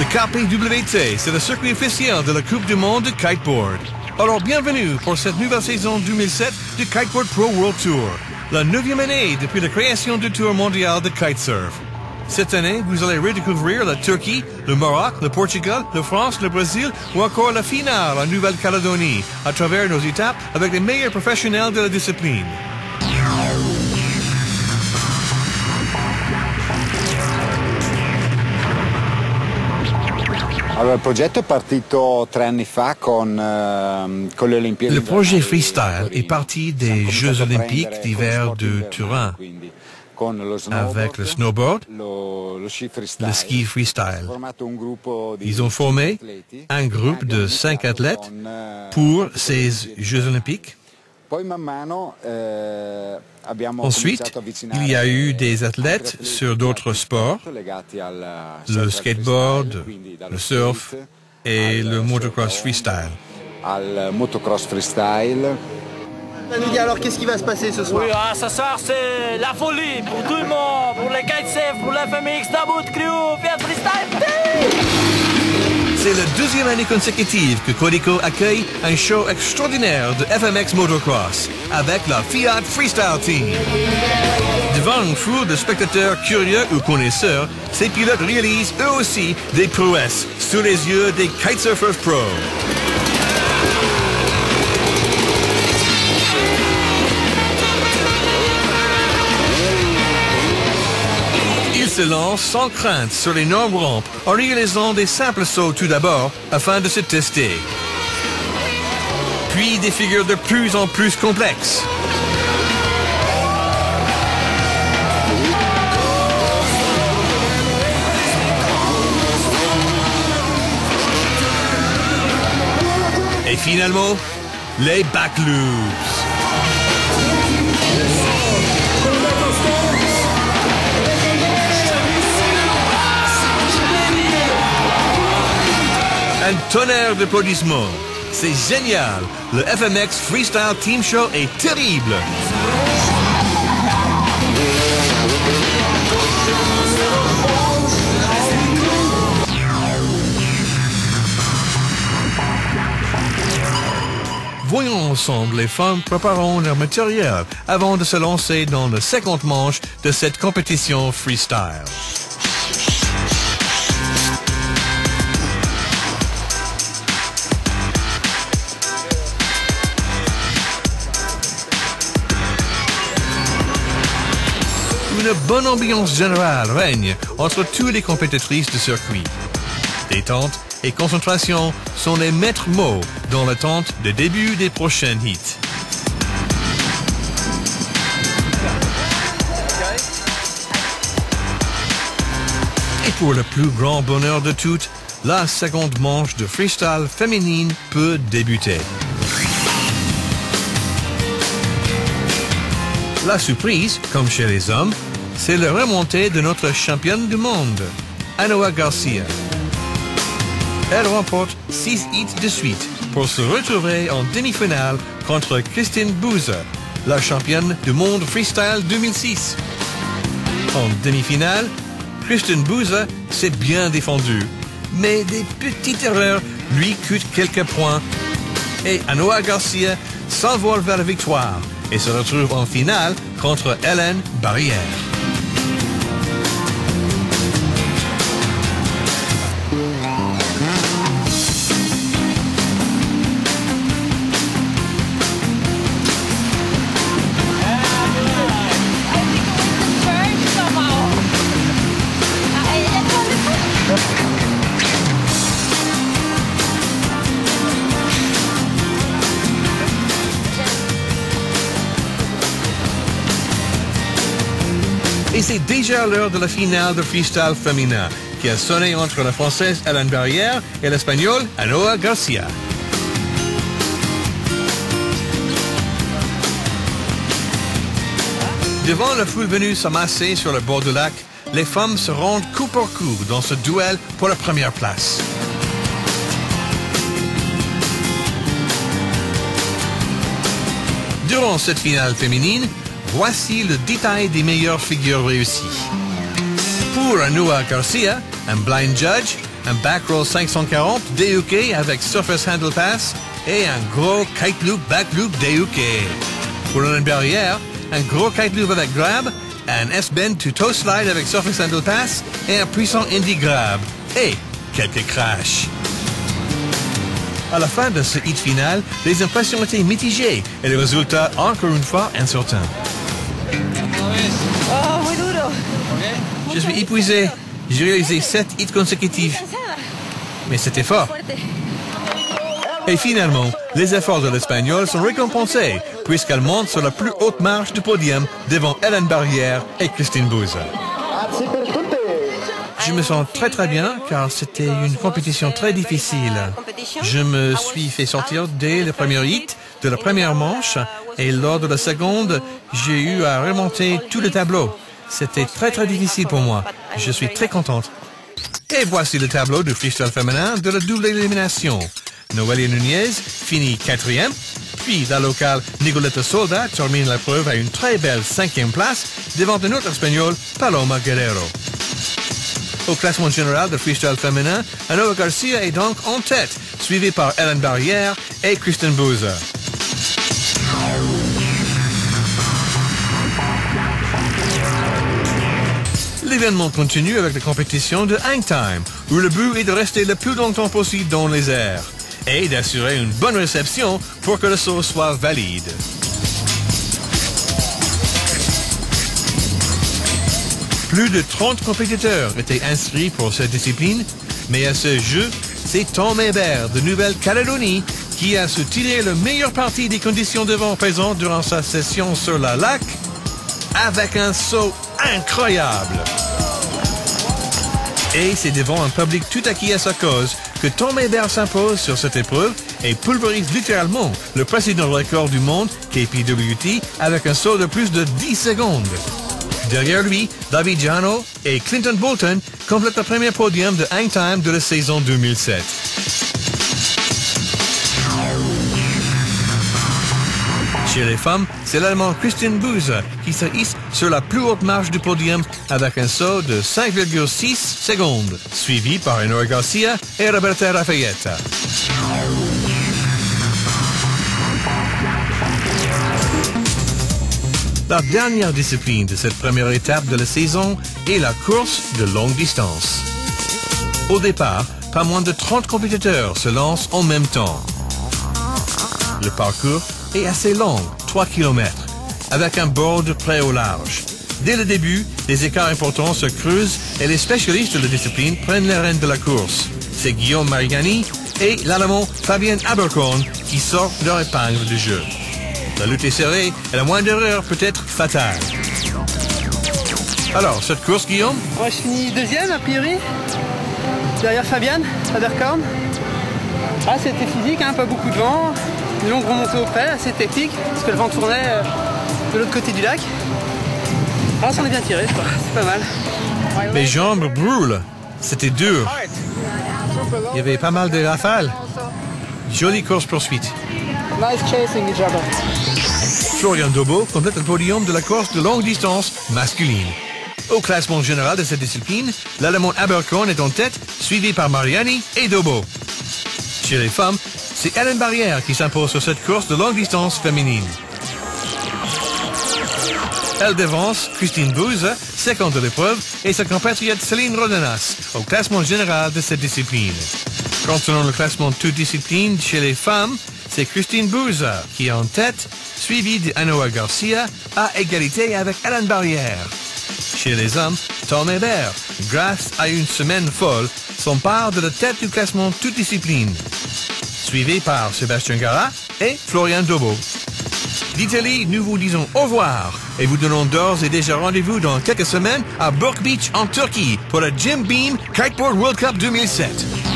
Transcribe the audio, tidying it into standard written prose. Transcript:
KPWT, c'est le circuit officiel de la Coupe du Monde de Kiteboard. Alors bienvenue pour cette nouvelle saison 2007 du Kiteboard Pro World Tour, la 9e année depuis la création du Tour mondial de kitesurf. Cette année, vous allez redécouvrir la Turquie, le Maroc, le Portugal, la France, le Brésil ou encore la finale en Nouvelle-Calédonie à travers nos étapes avec les meilleurs professionnels de la discipline. Le projet Freestyle est parti des Jeux olympiques d'hiver de Turin avec le snowboard, le ski freestyle. Ils ont formé un groupe de 5 athlètes pour ces Jeux olympiques. Ensuite, il y a eu des athlètes sur d'autres sports, le skateboard, le surf et le motocross freestyle. Alors, qu'est-ce qui va se passer ce soir? Oui, ce soir, c'est la folie pour tout le monde, pour les kitesurf, pour la FMX, Tabout Crew, Fiat Freestyle. C'est la 2e année consécutive que Codico accueille un show extraordinaire de FMX Motocross avec la Fiat Freestyle Team. Devant une foule de spectateurs curieux ou connaisseurs, ces pilotes réalisent eux aussi des prouesses sous les yeux des kitesurfers pros. Ils se lancent sans crainte sur l'énorme rampe en réalisant des simples sauts tout d'abord afin de se tester. Puis des figures de plus en plus complexes. Et finalement, les back loops. Un tonnerre d'applaudissements. C'est génial. Le FMX Freestyle Team Show est terrible. Voyons ensemble les femmes préparant leur matériel avant de se lancer dans le 50 manches de cette compétition freestyle. Une bonne ambiance générale règne entre toutes les compétitrices de circuit. Détente et concentration sont les maîtres mots dans l'attente du début des prochains hits. Et pour le plus grand bonheur de toutes, la seconde manche de freestyle féminine peut débuter. La surprise, comme chez les hommes, c'est la remontée de notre championne du monde, Anoa Garcia. Elle remporte 6 hits de suite pour se retrouver en demi-finale contre Kristin Buser, la championne du monde freestyle 2006. En demi-finale, Kristin Buser s'est bien défendue, mais des petites erreurs lui coûtent quelques points et Anoa Garcia s'envole vers la victoire et se retrouve en finale contre Hélène Barrière. Et c'est déjà l'heure de la finale de freestyle féminin, qui a sonné entre la Française Hélène Barrière et l'Espagnole Anoa Garcia. Devant la foule venue s'amasser sur le bord du lac, les femmes se rendent coup pour coup dans ce duel pour la première place. Durant cette finale féminine, voici le détail des meilleures figures réussies. Pour Anoa Garcia, un blind judge, un back roll 540 DUK avec surface handle pass et un gros kite loop back loop DUK. Pour une barrière, un gros kite loop avec grab, un S-bend to toe slide avec surface handle pass et un puissant indie grab. Et quelques crashs. À la fin de ce hit final, les impressions étaient mitigées et le résultat, encore une fois, incertain. Oh, muy duro. Je suis épuisé. J'ai réalisé 7 hits consécutifs. Mais c'était fort. Et finalement, les efforts de l'Espagnol sont récompensés puisqu'elle monte sur la plus haute marche du podium devant Ellen Barrière et Christine Buser. Je me sens très bien car c'était une compétition très difficile. Je me suis fait sortir dès le premier hit de la première manche et lors de la seconde, j'ai eu à remonter tout le tableau. C'était très difficile pour moi. Je suis très contente. Et voici le tableau du freestyle féminin de la double élimination. Noelia Nunez finit 4e, puis la locale Nicoleta Solda termine la preuve à une très belle 5e place devant une autre espagnole, Paloma Guerrero. Au classement général de freestyle féminin, Anoa Garcia est donc en tête, suivi par Ellen Barrière et Christine Buser. L'événement continue avec la compétition de hang time, où le but est de rester le plus longtemps possible dans les airs et d'assurer une bonne réception pour que le saut soit valide. Plus de 30 compétiteurs étaient inscrits pour cette discipline, mais à ce jeu, c'est Tom Hébert de Nouvelle-Calédonie qui a su tirer le meilleur parti des conditions de vent présentes durant sa session sur la lac avec un saut incroyable. Et c'est devant un public tout acquis à sa cause que Tom Hébert s'impose sur cette épreuve et pulvérise littéralement le précédent record du monde, KPWT, avec un saut de plus de 10 secondes. Derrière lui, David Jano et Clinton Bolton complètent le premier podium de hang time de la saison 2007. Chez les femmes, c'est l'Allemand Christine Buser qui se hisse sur la plus haute marche du podium avec un saut de 5,6 secondes, suivi par Anoa Garcia et Roberta Raffaetta. La dernière discipline de cette première étape de la saison est la course de longue distance. Au départ, pas moins de 30 compétiteurs se lancent en même temps. Le parcours est assez long, 3 km, avec un board près au large. Dès le début, les écarts importants se creusent et les spécialistes de la discipline prennent les rênes de la course. C'est Guillaume Mariani et l'Allemand Fabian Aberkorn qui sortent leur épingle du jeu. La lutte est serrée et la moindre erreur peut être fatale. Alors, cette course, Guillaume? Moi, je finis 2e, a priori. Derrière Fabian Aberkorn. Ah, c'était physique, hein, pas beaucoup de vent. Une longue remontée au près, assez technique, parce que le vent tournait de l'autre côté du lac. Ah, ça en est bien tiré, c'est pas mal. Mes jambes brûlent. C'était dur. Il y avait pas mal de rafales. Jolie course-poursuite. Nice chasing each other. Florian Dobo complète le podium de la course de longue distance masculine. Au classement général de cette discipline, l'Allemand Aberkorn est en tête, suivi par Mariani et Dobo. Chez les femmes, c'est Ellen Barrière qui s'impose sur cette course de longue distance féminine. Elle devance Christine Buser, seconde de l'épreuve, et sa compatriote Céline Rodenas au classement général de cette discipline. Concernant le classement de toutes disciplines chez les femmes, c'est Christine Buser qui est en tête, suivie d'Anoa Garcia à égalité avec Ellen Barrière. Chez les hommes, Tom Hébert, grâce à une semaine folle, s'empare de la tête du classement toutes disciplines, suivi par Sébastien Gara et Florian Dobo. D'Italie, nous vous disons au revoir et vous donnons d'ores et déjà rendez-vous dans quelques semaines à Burke Beach en Turquie pour le Jim Beam Kiteboard World Cup 2007.